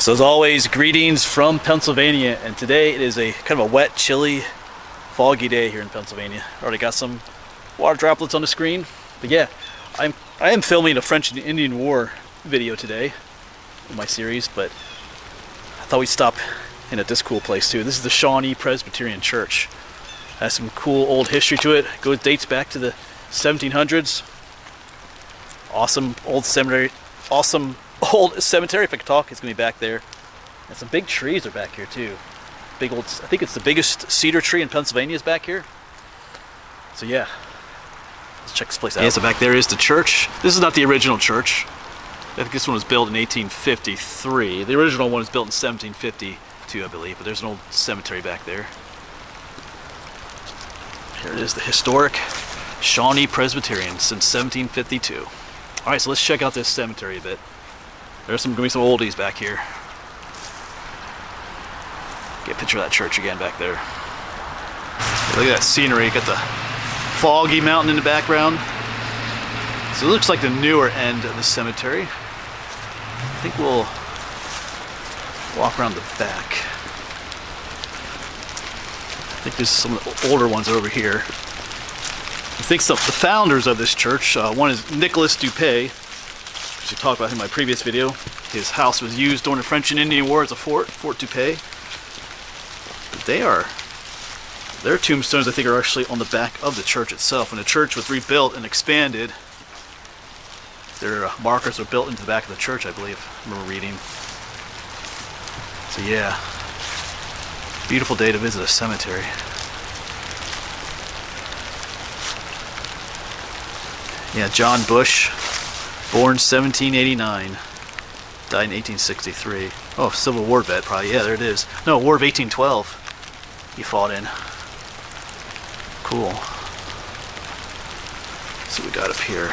So as always, greetings from Pennsylvania, and today it is a kind of a wet, chilly, foggy day here in Pennsylvania. Already got some water droplets on the screen, but yeah, I am filming a French and Indian War video today in my series, but I thought we'd stop in at this cool place too. This is the Shawnee Presbyterian Church. It has some cool old history to it. Dates back to the 1700s. Awesome old cemetery. Awesome old cemetery, if I could talk. It's gonna be back there, and some big trees are back here too. Big old, I think it's the biggest cedar tree in Pennsylvania is back here. So yeah, let's check this place out. Yeah, so back there is the church. This is not the original church. I think this one was built in 1853. The original one was built in 1752, I believe, but there's an old cemetery back there. Here it is, the historic Shawnee Presbyterian since 1752. All right, so let's check out this cemetery a bit. There's gonna be some oldies back here. Get a picture of that church again back there. Look at that scenery. Got the foggy mountain in the background. So it looks like the newer end of the cemetery. I think we'll walk around the back. I think there's some of the older ones over here. I think the founders of this church, one is Nicholas Dupey. I talked about him in my previous video. His house was used during the French and Indian War as a fort, Fort Dupey. Their tombstones, I think, are actually on the back of the church itself. When the church was rebuilt and expanded, their markers were built into the back of the church, I believe. I remember reading. So yeah, beautiful day to visit a cemetery. Yeah, John Bush, born 1789, died in 1863. Oh, Civil War vet, probably. Yeah, there it is. No, War of 1812. He fought in. Cool. Let's see what we got up here.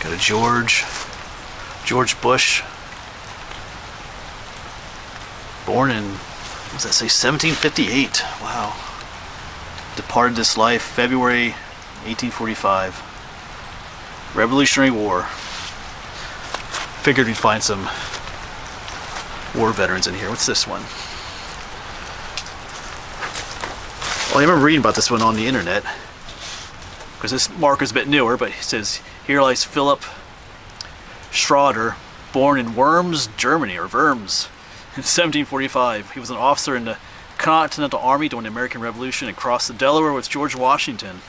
Got a George Bush, born in, what does that say, 1758. Wow. Departed this life February 1845. Revolutionary War. Figured we'd find some war veterans in here. What's this one? Well, I remember reading about this one on the internet, because this marker's a bit newer, but it says, here lies Philip Schroeder, born in Worms, Germany, or Worms, in 1745. He was an officer in the Continental Army during the American Revolution and crossed the Delaware with George Washington.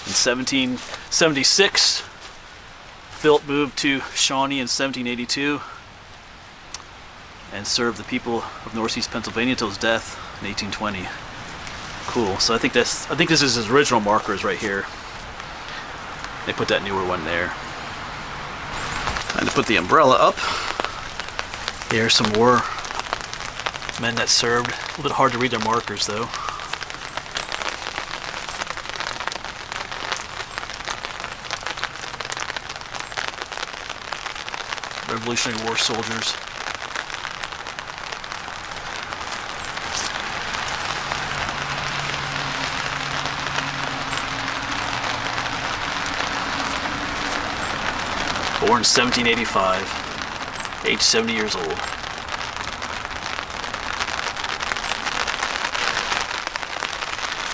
In 1776, Philip moved to Shawnee in 1782 and served the people of northeast Pennsylvania until his death in 1820. Cool. So I think this is his original markers right here. They put that newer one there. Time to put the umbrella up. Here's some war men that served. A little bit hard to read their markers though. Revolutionary War soldiers. Born 1785, age 70 years old.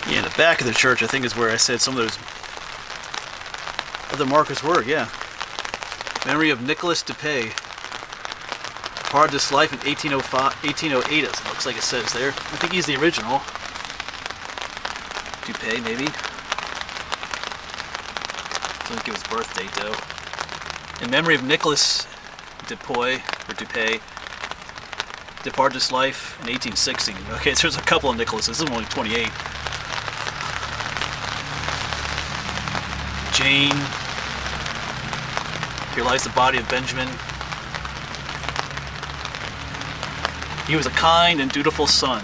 Yeah, in the back of the church, I think, is where I said some of those other markers were, yeah. Memory of Nicholas Dupey. Departed this life in 1808, as it looks like it says there. I think he's the original. Dupey, maybe. Doesn't give his birth date, though. In memory of Nicholas Dupey, departed this life in 1860. Okay, so there's a couple of Nicholases. This is only 28. Jane. Here lies the body of Benjamin. He was a kind and dutiful son,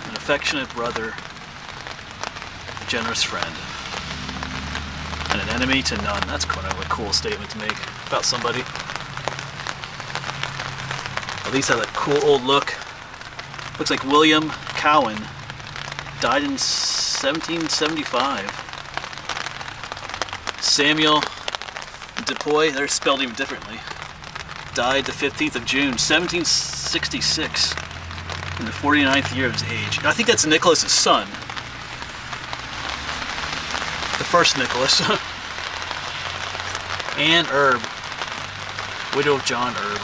an affectionate brother, a generous friend, and an enemy to none. That's kind of a cool statement to make about somebody. At least have that cool old look. Looks like William Cowan died in 1775. Samuel Dupey, they're spelled even differently. Died the 15th of June, 1766, in the 49th year of his age. And I think that's Nicholas's son. The first Nicholas. Anne Erb, widow of John Erb.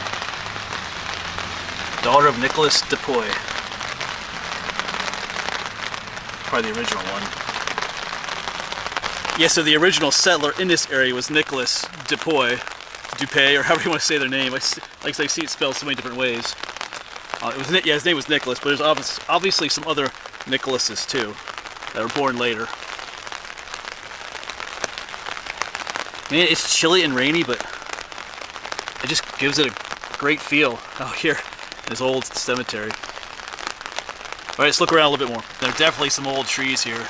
Daughter of Nicholas Dupey. Probably the original one. Yeah, so the original settler in this area was Nicholas Dupey, or however you want to say their name. I see it spelled so many different ways. His name was Nicholas, but there's obviously some other Nicholases too that were born later. Man, it's chilly and rainy, but it just gives it a great feel out here in this old cemetery. Alright, let's look around a little bit more. There are definitely some old trees here.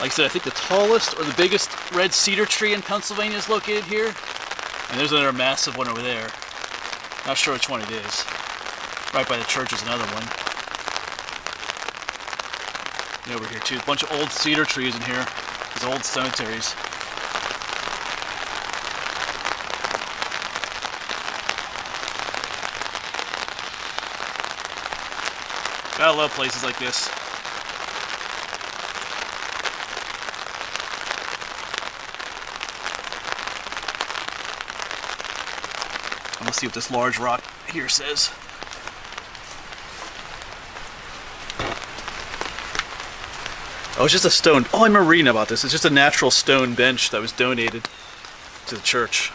Like I said, I think the tallest or the biggest red cedar tree in Pennsylvania is located here. And there's another massive one over there. Not sure which one it is. Right by the church is another one. And over here too, a bunch of old cedar trees in here. These old cemeteries. I love places like this. Let's see what this large rock here says. Oh, it's just a stone. Oh, I remember reading about this. It's just a natural stone bench that was donated to the church.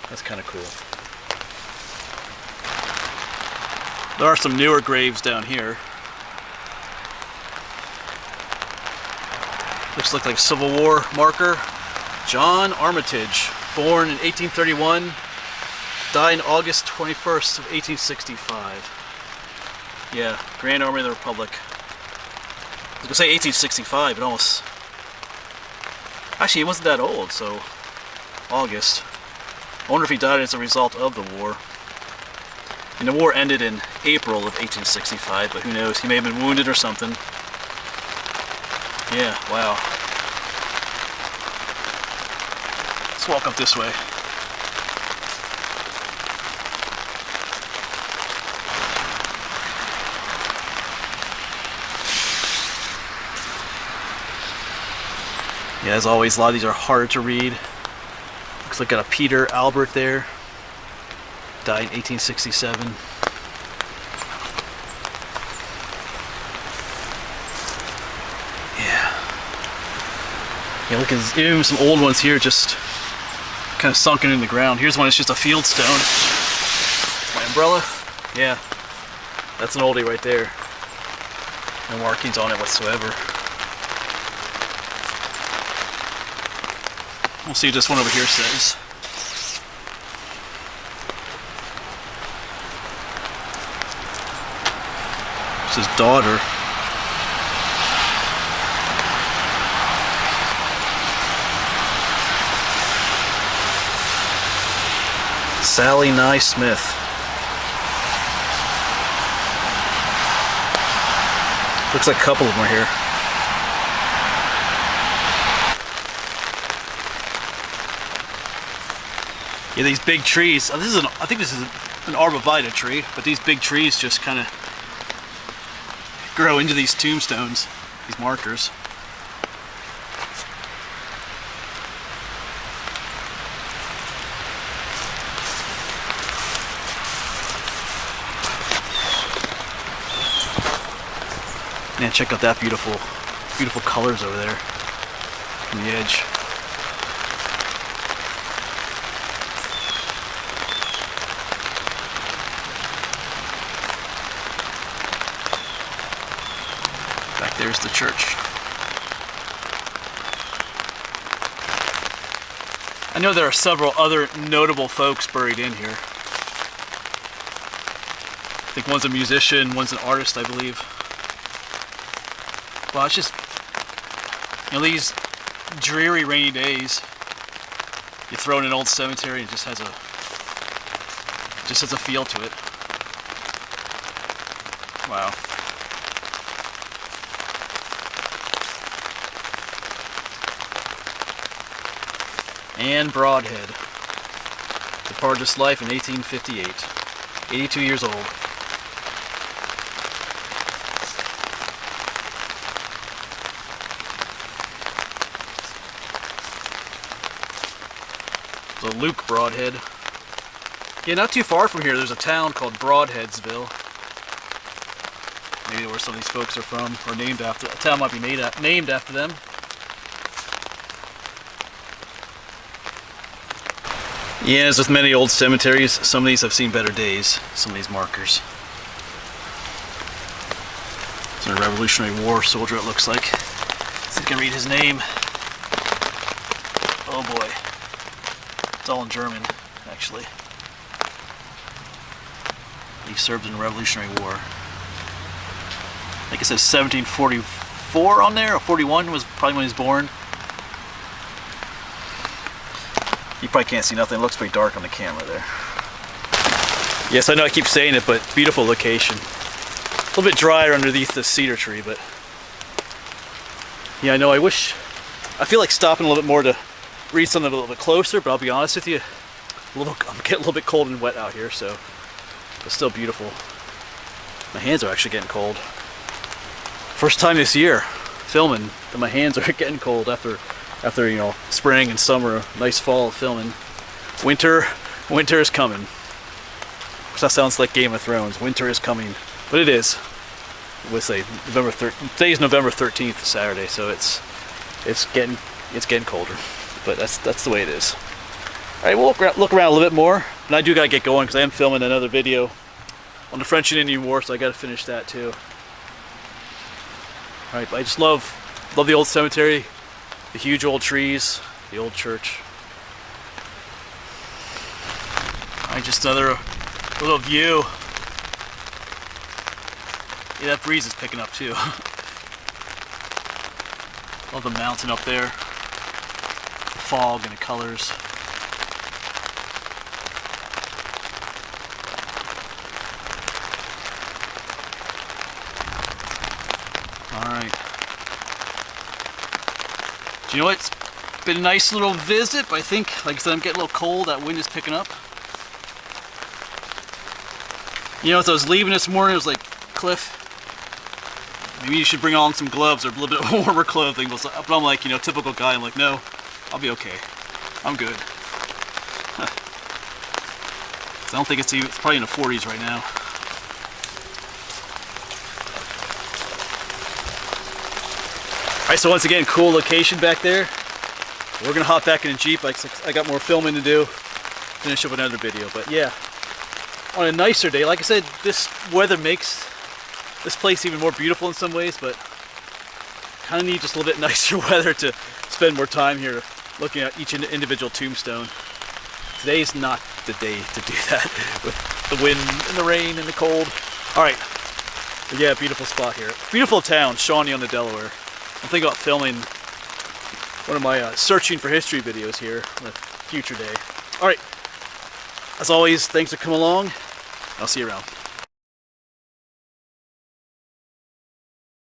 That's kind of cool. There are some newer graves down here. Looks like a Civil War marker. John Armitage, born in 1831, died on August 21st of 1865. Yeah, Grand Army of the Republic. I was gonna say 1865, but almost. Actually, he wasn't that old, so August. I wonder if he died as a result of the war. And the war ended in April of 1865, but who knows? He may have been wounded or something. Yeah, wow. Let's walk up this way. Yeah, as always, a lot of these are hard to read. Looks like got a Peter Albert there. Died in 1867. Yeah. Yeah, look at even some old ones here, just kind of sunken in the ground. Here's one that's just a field stone. My umbrella. Yeah, that's an oldie right there. No markings on it whatsoever. We'll see what this one over here says. It's his daughter. Sally Nye Smith. Looks like a couple of them are here. Yeah, these big trees. I think this is an arborvitae tree, but these big trees just kind of grow into these tombstones, these markers. Man, check out that beautiful colors over there on the edge. Back there's the church. I know there are several other notable folks buried in here. I think one's a musician, one's an artist, I believe. Well, it's just, you know, these dreary rainy days, you throw in an old cemetery and it just has a feel to it. Wow. Anne Broadhead departed this life in 1858, 82 years old. So Luke Broadhead. Yeah, not too far from here, there's a town called Broadheadsville. Maybe where some of these folks are from, or named after. A town might be named after them. Yeah, as with many old cemeteries, some of these have seen better days. Some of these markers. It's a Revolutionary War soldier, it looks like. See if I can read his name. Oh boy. It's all in German, actually. He served in the Revolutionary War. I think it says 1744 on there, or 41 was probably when he was born. You probably can't see nothing. It looks pretty dark on the camera there. Yes, I know I keep saying it, but beautiful location. A little bit drier underneath the cedar tree, but yeah, I know. I feel like stopping a little bit more to read something a little bit closer, but I'll be honest with you, I'm getting a little bit cold and wet out here, so it's still beautiful. My hands are actually getting cold. First time this year filming, and my hands are getting cold after you know, spring and summer, nice fall filming. Winter is coming. That sounds like Game of Thrones. Winter is coming, but it is. We'll say November 13th. Today's November 13th, Saturday, so it's getting colder. But that's the way it is. All right, we'll look around a little bit more, and I do gotta get going because I am filming another video on the French and Indian War, so I gotta finish that too. All right, but I just love the old cemetery, the huge old trees, the old church. All right, just another little view. Yeah, that breeze is picking up too. Love the mountain up there, the fog and the colors. Alright. Do you know what? It's been a nice little visit, but I think, like I said, I'm getting a little cold. That wind is picking up. You know, as I was leaving this morning, I was like, Cliff, maybe you should bring on some gloves or a little bit warmer clothing. But I'm like, you know, typical guy. I'm like, no, I'll be okay. I'm good. I don't think it's probably in the 40s right now. Alright, so once again, cool location back there. We're gonna hop back in the Jeep. I got more filming to do. Finish up another video, but yeah. On a nicer day, like I said, this weather makes this place even more beautiful in some ways, but kind of need just a little bit nicer weather to spend more time here looking at each individual tombstone. Today's not the day to do that with the wind and the rain and the cold. Alright, yeah, beautiful spot here. Beautiful town, Shawnee on the Delaware. I'm thinking about filming one of my searching for history videos here on a future day. Alright, as always, thanks for coming along. I'll see you around.